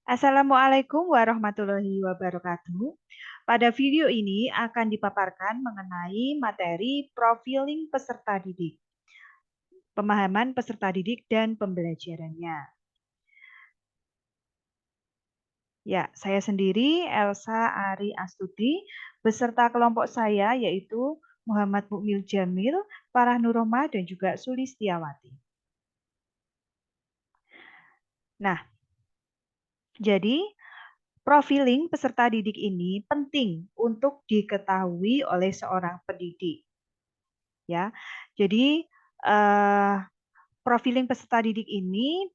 Assalamualaikum warahmatullahi wabarakatuh. Pada video ini akan dipaparkan mengenai materi profiling peserta didik, pemahaman peserta didik dan pembelajarannya. Ya, saya sendiri Elsa Ari Astuti, beserta kelompok saya yaitu Muhammad Mukmil Jamil, Farah Nuroma, dan juga Sulistiawati. Nah, jadi profiling peserta didik ini penting untuk diketahui oleh seorang pendidik. Ya, jadi profiling peserta didik ini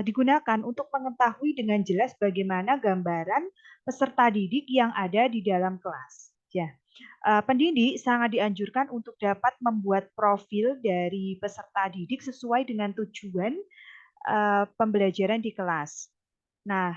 digunakan untuk mengetahui dengan jelas bagaimana gambaran peserta didik yang ada di dalam kelas. Ya, pendidik sangat dianjurkan untuk dapat membuat profil dari peserta didik sesuai dengan tujuan pembelajaran di kelas. Nah,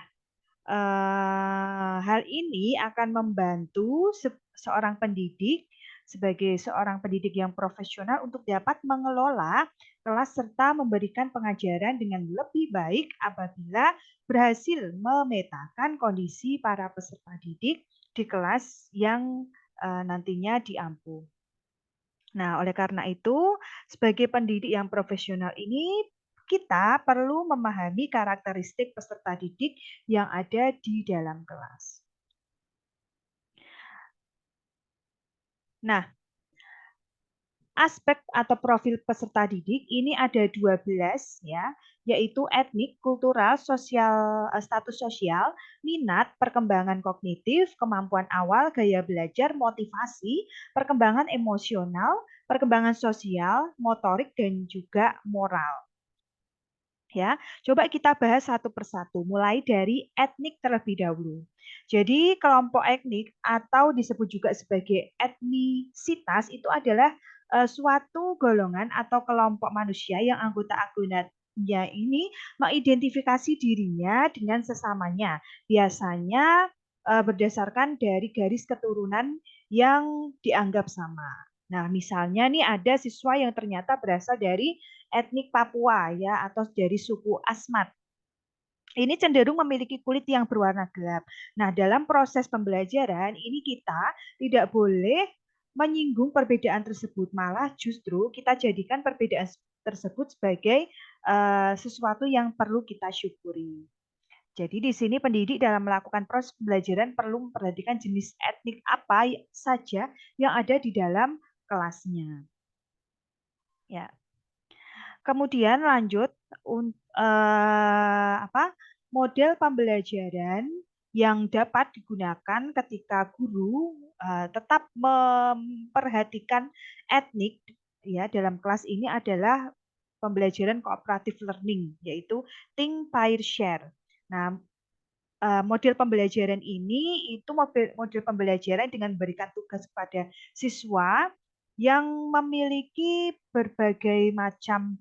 hal ini akan membantu seorang pendidik sebagai seorang pendidik yang profesional untuk dapat mengelola kelas serta memberikan pengajaran dengan lebih baik apabila berhasil memetakan kondisi para peserta didik di kelas yang nantinya diampu. Nah, oleh karena itu, sebagai pendidik yang profesional ini, kita perlu memahami karakteristik peserta didik yang ada di dalam kelas. Nah, aspek atau profil peserta didik ini ada 12 ya, yaitu etnik, kultural, sosial, status sosial, minat, perkembangan kognitif, kemampuan awal, gaya belajar, motivasi, perkembangan emosional, perkembangan sosial, motorik dan juga moral. Ya, coba kita bahas satu persatu, mulai dari etnik terlebih dahulu. Jadi, kelompok etnik atau disebut juga sebagai etnisitas itu adalah suatu golongan atau kelompok manusia yang anggota-anggotanya ini mengidentifikasi dirinya dengan sesamanya. Biasanya berdasarkan dari garis keturunan yang dianggap sama. Nah, misalnya nih ada siswa yang ternyata berasal dari etnik Papua ya atau dari suku Asmat. Ini cenderung memiliki kulit yang berwarna gelap. Nah, dalam proses pembelajaran ini kita tidak boleh menyinggung perbedaan tersebut, malah justru kita jadikan perbedaan tersebut sebagai sesuatu yang perlu kita syukuri. Jadi di sini pendidik dalam melakukan proses pembelajaran perlu memperhatikan jenis etnik apa saja yang ada di dalam kelasnya. Ya. Kemudian lanjut model pembelajaran yang dapat digunakan ketika guru tetap memperhatikan etnik ya dalam kelas ini adalah pembelajaran cooperative learning yaitu think pair share. Nah, model pembelajaran ini itu model pembelajaran dengan memberikan tugas kepada siswa yang memiliki berbagai macam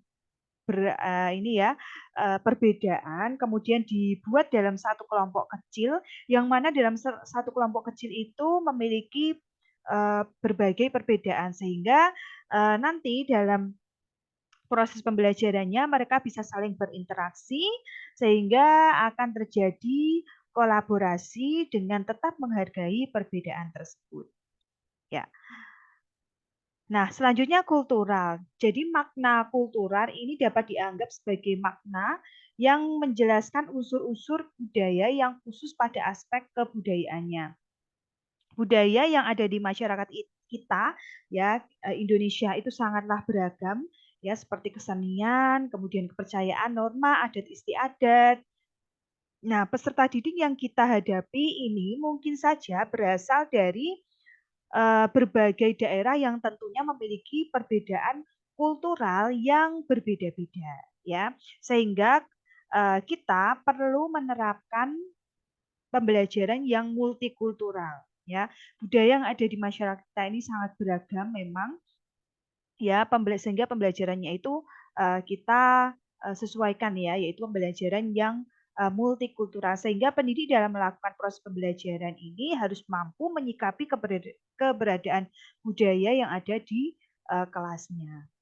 perbedaan kemudian dibuat dalam satu kelompok kecil yang mana dalam satu kelompok kecil itu memiliki berbagai perbedaan sehingga nanti dalam proses pembelajarannya mereka bisa saling berinteraksi sehingga akan terjadi kolaborasi dengan tetap menghargai perbedaan tersebut. Ya. Nah, selanjutnya kultural. Jadi makna kultural ini dapat dianggap sebagai makna yang menjelaskan unsur-unsur budaya yang khusus pada aspek kebudayaannya. Budaya yang ada di masyarakat kita ya Indonesia itu sangatlah beragam ya seperti kesenian, kemudian kepercayaan, norma, adat istiadat. Nah, peserta didik yang kita hadapi ini mungkin saja berasal dari berbagai daerah yang tentunya memiliki perbedaan kultural yang berbeda-beda ya. Sehingga kita perlu menerapkan pembelajaran yang multikultural ya. Budaya yang ada di masyarakat kita ini sangat beragam memang ya sehingga pembelajarannya itu kita sesuaikan ya yaitu pembelajaran yang multikultural sehingga pendidik dalam melakukan proses pembelajaran ini harus mampu menyikapi keberadaan budaya yang ada di kelasnya.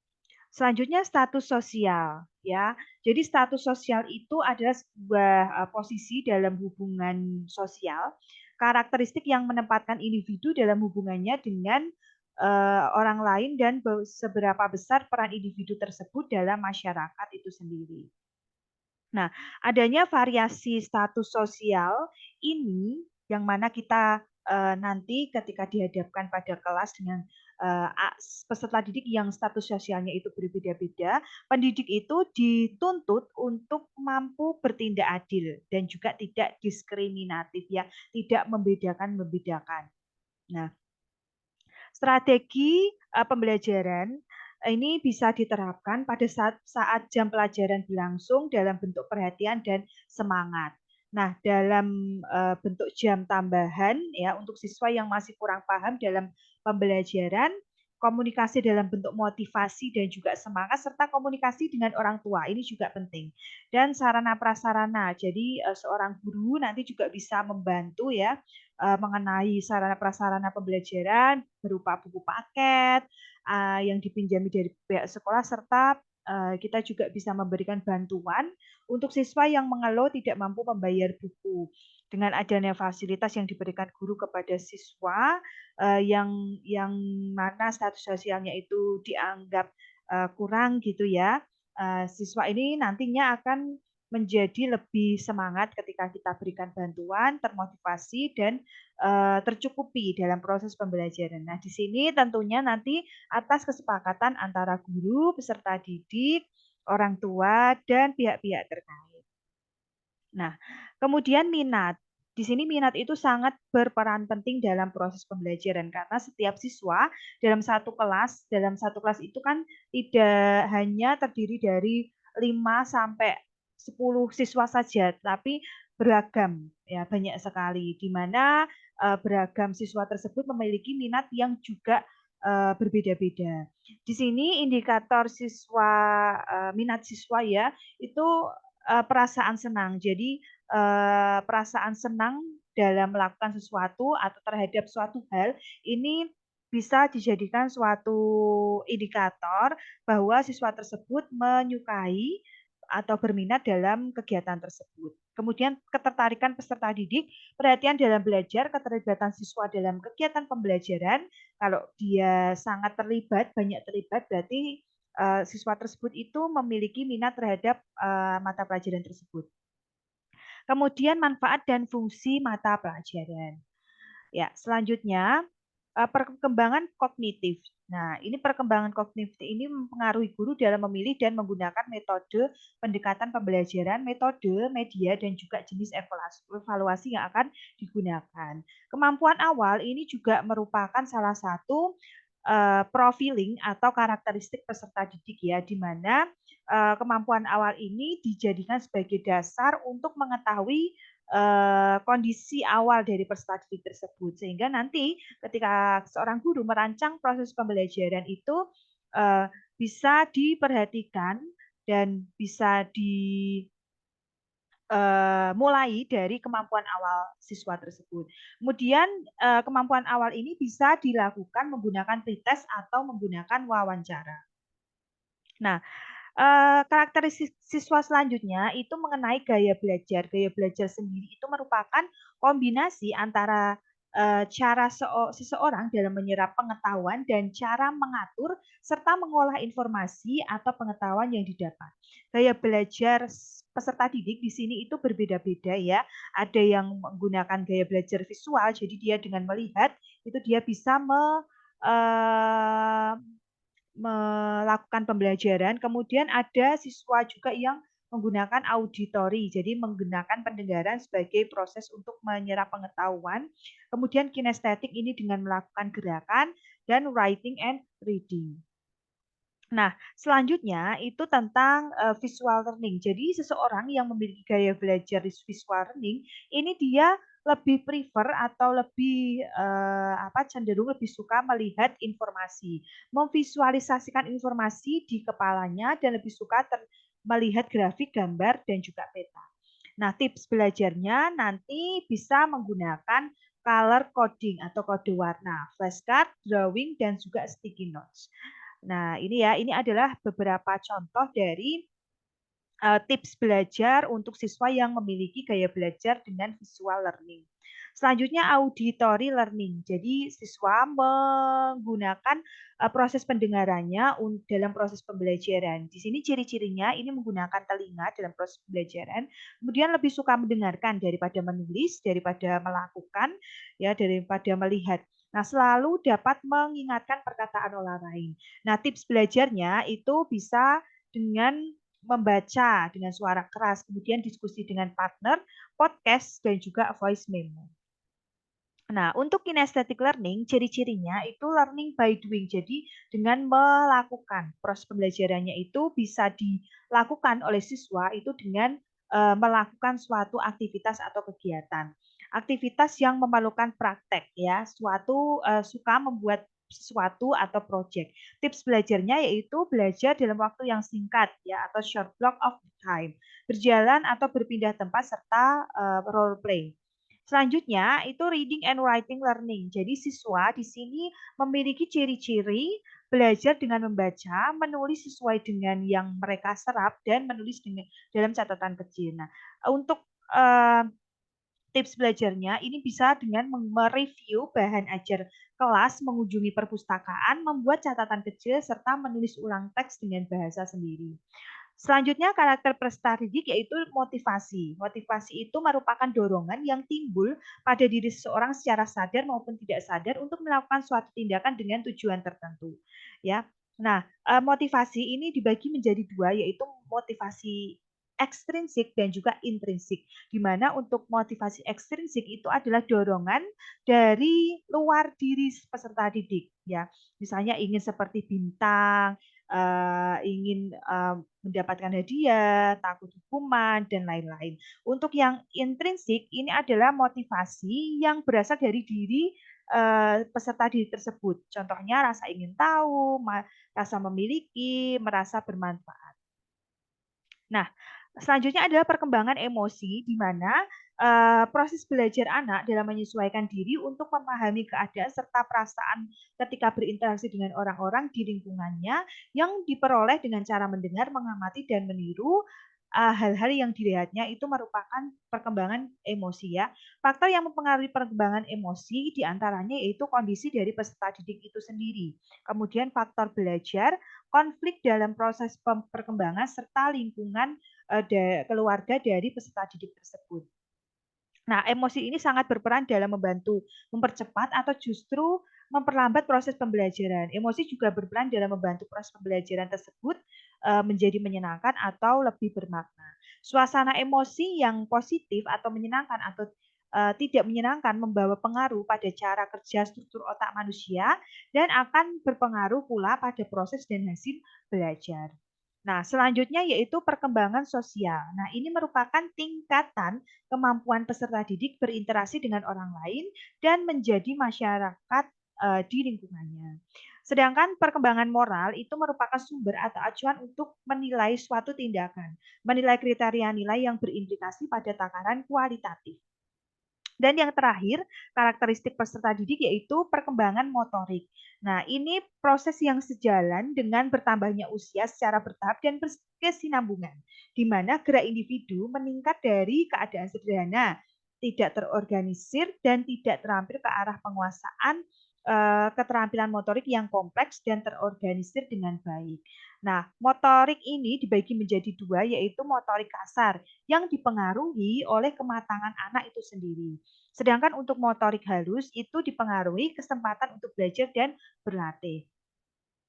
Selanjutnya status sosial, ya. Jadi status sosial itu adalah sebuah posisi dalam hubungan sosial, karakteristik yang menempatkan individu dalam hubungannya dengan orang lain dan seberapa besar peran individu tersebut dalam masyarakat itu sendiri. Nah, adanya variasi status sosial ini yang mana kita nanti ketika dihadapkan pada kelas dengan peserta didik yang status sosialnya itu berbeda-beda, pendidik itu dituntut untuk mampu bertindak adil dan juga tidak diskriminatif ya, tidak membedakan-membedakan. Nah, strategi pembelajaran ini bisa diterapkan pada saat jam pelajaran berlangsung dalam bentuk perhatian dan semangat. Nah, dalam bentuk jam tambahan ya untuk siswa yang masih kurang paham dalam pembelajaran, komunikasi dalam bentuk motivasi dan juga semangat serta komunikasi dengan orang tua ini juga penting. Dan sarana prasarana. Jadi seorang guru nanti juga bisa membantu ya mengenai sarana prasarana pembelajaran berupa buku paket yang dipinjami dari pihak sekolah serta kita juga bisa memberikan bantuan untuk siswa yang mengeluh tidak mampu membayar buku. Dengan adanya fasilitas yang diberikan guru kepada siswa yang mana status sosialnya itu dianggap kurang gitu ya, siswa ini nantinya akan menjadi lebih semangat ketika kita berikan bantuan, termotivasi dan tercukupi dalam proses pembelajaran. Nah, di sini tentunya nanti atas kesepakatan antara guru, peserta didik, orang tua, dan pihak-pihak terkait. Nah, kemudian minat. Di sini minat itu sangat berperan penting dalam proses pembelajaran karena setiap siswa dalam satu kelas itu kan tidak hanya terdiri dari 5 sampai 10 siswa saja, tapi beragam ya, banyak sekali di mana beragam siswa tersebut memiliki minat yang juga berbeda-beda. Di sini indikator minat siswa ya, itu perasaan senang. Jadi perasaan senang dalam melakukan sesuatu atau terhadap suatu hal ini bisa dijadikan suatu indikator bahwa siswa tersebut menyukai atau berminat dalam kegiatan tersebut. Kemudian ketertarikan peserta didik, perhatian dalam belajar, keterlibatan siswa dalam kegiatan pembelajaran. Kalau dia sangat terlibat, banyak terlibat, berarti siswa tersebut itu memiliki minat terhadap mata pelajaran tersebut. Kemudian manfaat dan fungsi mata pelajaran. Ya, selanjutnya perkembangan kognitif. Nah, ini perkembangan kognitif ini mempengaruhi guru dalam memilih dan menggunakan metode pendekatan pembelajaran, metode, media, dan juga jenis evaluasi yang akan digunakan. Kemampuan awal ini juga merupakan salah satu profiling atau karakteristik peserta didik ya, di mana kemampuan awal ini dijadikan sebagai dasar untuk mengetahui kondisi awal dari peserta didik tersebut. Sehingga nanti ketika seorang guru merancang proses pembelajaran itu bisa diperhatikan dan bisa mulai dari kemampuan awal siswa tersebut. Kemudian kemampuan awal ini bisa dilakukan menggunakan pretest atau menggunakan wawancara. Nah, karakteristik siswa selanjutnya itu mengenai gaya belajar. Gaya belajar sendiri itu merupakan kombinasi antara cara seseorang dalam menyerap pengetahuan dan cara mengatur serta mengolah informasi atau pengetahuan yang didapat. Gaya belajar peserta didik di sini itu berbeda-beda ya. Ada yang menggunakan gaya belajar visual, jadi dia dengan melihat itu dia bisa eh, melakukan pembelajaran. Kemudian ada siswa juga yang menggunakan auditori, jadi menggunakan pendengaran sebagai proses untuk menyerap pengetahuan. Kemudian kinestetik ini dengan melakukan gerakan dan writing and reading. Nah, selanjutnya itu tentang visual learning. Jadi seseorang yang memiliki gaya belajar visual learning, ini dia lebih prefer atau lebih cenderung lebih suka melihat informasi, memvisualisasikan informasi di kepalanya dan lebih suka melihat grafik, gambar dan juga peta. Nah, tips belajarnya nanti bisa menggunakan color coding atau kode warna, flashcard, drawing dan juga sticky notes. Nah, ini adalah beberapa contoh dari tips belajar untuk siswa yang memiliki gaya belajar dengan visual learning. Selanjutnya auditory learning. Jadi siswa menggunakan proses pendengarannya dalam proses pembelajaran. Di sini ciri-cirinya ini menggunakan telinga dalam proses pembelajaran, kemudian lebih suka mendengarkan daripada menulis, daripada melakukan, ya daripada melihat. Nah, selalu dapat mengingatkan perkataan orang lain. Nah, tips belajarnya itu bisa dengan membaca dengan suara keras, kemudian diskusi dengan partner, podcast, dan juga voice memo. Nah, untuk kinesthetic learning, ciri-cirinya itu learning by doing. Jadi, dengan melakukan proses pembelajarannya itu bisa dilakukan oleh siswa itu dengan melakukan suatu aktivitas atau kegiatan. Aktivitas yang memerlukan praktek ya, suatu suka membuat sesuatu atau project. Tips belajarnya yaitu belajar dalam waktu yang singkat ya atau short block of time, berjalan atau berpindah tempat serta role play. Selanjutnya itu reading and writing learning. Jadi siswa di sini memiliki ciri-ciri belajar dengan membaca, menulis sesuai dengan yang mereka serap dan menulis dengan dalam catatan kecil. Nah, untuk uh, tips belajarnya ini bisa dengan mereview bahan ajar kelas, mengunjungi perpustakaan, membuat catatan kecil serta menulis ulang teks dengan bahasa sendiri. Selanjutnya karakter prestadik yaitu motivasi. Motivasi itu merupakan dorongan yang timbul pada diri seseorang secara sadar maupun tidak sadar untuk melakukan suatu tindakan dengan tujuan tertentu. Ya. Nah, motivasi ini dibagi menjadi dua yaitu motivasi ekstrinsik dan juga intrinsik. Di mana untuk motivasi ekstrinsik itu adalah dorongan dari luar diri peserta didik ya. Misalnya ingin seperti bintang, ingin mendapatkan hadiah, takut hukuman, dan lain-lain. Untuk yang intrinsik, ini adalah motivasi yang berasal dari diri peserta didik tersebut. Contohnya rasa ingin tahu, rasa memiliki, merasa bermanfaat. Nah, selanjutnya adalah perkembangan emosi, di mana proses belajar anak dalam menyesuaikan diri untuk memahami keadaan serta perasaan ketika berinteraksi dengan orang-orang di lingkungannya yang diperoleh dengan cara mendengar, mengamati, dan meniru hal-hal yang dilihatnya itu merupakan perkembangan emosi ya. Faktor yang mempengaruhi perkembangan emosi diantaranya yaitu kondisi dari peserta didik itu sendiri. Kemudian faktor belajar, konflik dalam proses perkembangan serta lingkungan keluarga dari peserta didik tersebut. Nah, emosi ini sangat berperan dalam membantu mempercepat atau justru memperlambat proses pembelajaran. Emosi juga berperan dalam membantu proses pembelajaran tersebut menjadi menyenangkan atau lebih bermakna. Suasana emosi yang positif atau menyenangkan atau tidak menyenangkan membawa pengaruh pada cara kerja struktur otak manusia dan akan berpengaruh pula pada proses dan hasil belajar. Nah, selanjutnya yaitu perkembangan sosial. Nah, ini merupakan tingkatan kemampuan peserta didik berinteraksi dengan orang lain dan menjadi masyarakat di lingkungannya. Sedangkan perkembangan moral itu merupakan sumber atau acuan untuk menilai suatu tindakan, menilai kriteria nilai yang berimplikasi pada takaran kualitatif. Dan yang terakhir, karakteristik peserta didik yaitu perkembangan motorik. Nah, ini proses yang sejalan dengan bertambahnya usia secara bertahap dan berkesinambungan, di mana gerak individu meningkat dari keadaan sederhana, tidak terorganisir, dan tidak terampil ke arah penguasaan keterampilan motorik yang kompleks dan terorganisir dengan baik. Nah, motorik ini dibagi menjadi dua, yaitu motorik kasar yang dipengaruhi oleh kematangan anak itu sendiri. Sedangkan untuk motorik halus itu dipengaruhi kesempatan untuk belajar dan berlatih.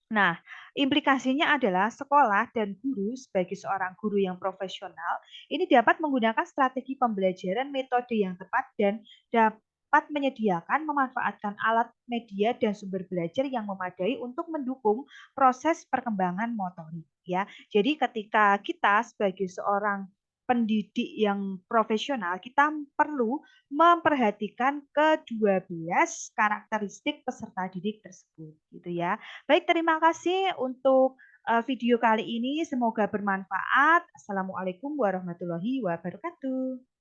Nah, implikasinya adalah sekolah dan guru sebagai seorang guru yang profesional ini dapat menggunakan strategi pembelajaran metode yang tepat dan dapat menyediakan memanfaatkan alat media dan sumber belajar yang memadai untuk mendukung proses perkembangan motorik ya. Jadi ketika kita sebagai seorang pendidik yang profesional, kita perlu memperhatikan ke-12 karakteristik peserta didik tersebut gitu ya. Baik, terima kasih untuk video kali ini. Semoga bermanfaat. Assalamualaikum warahmatullahi wabarakatuh.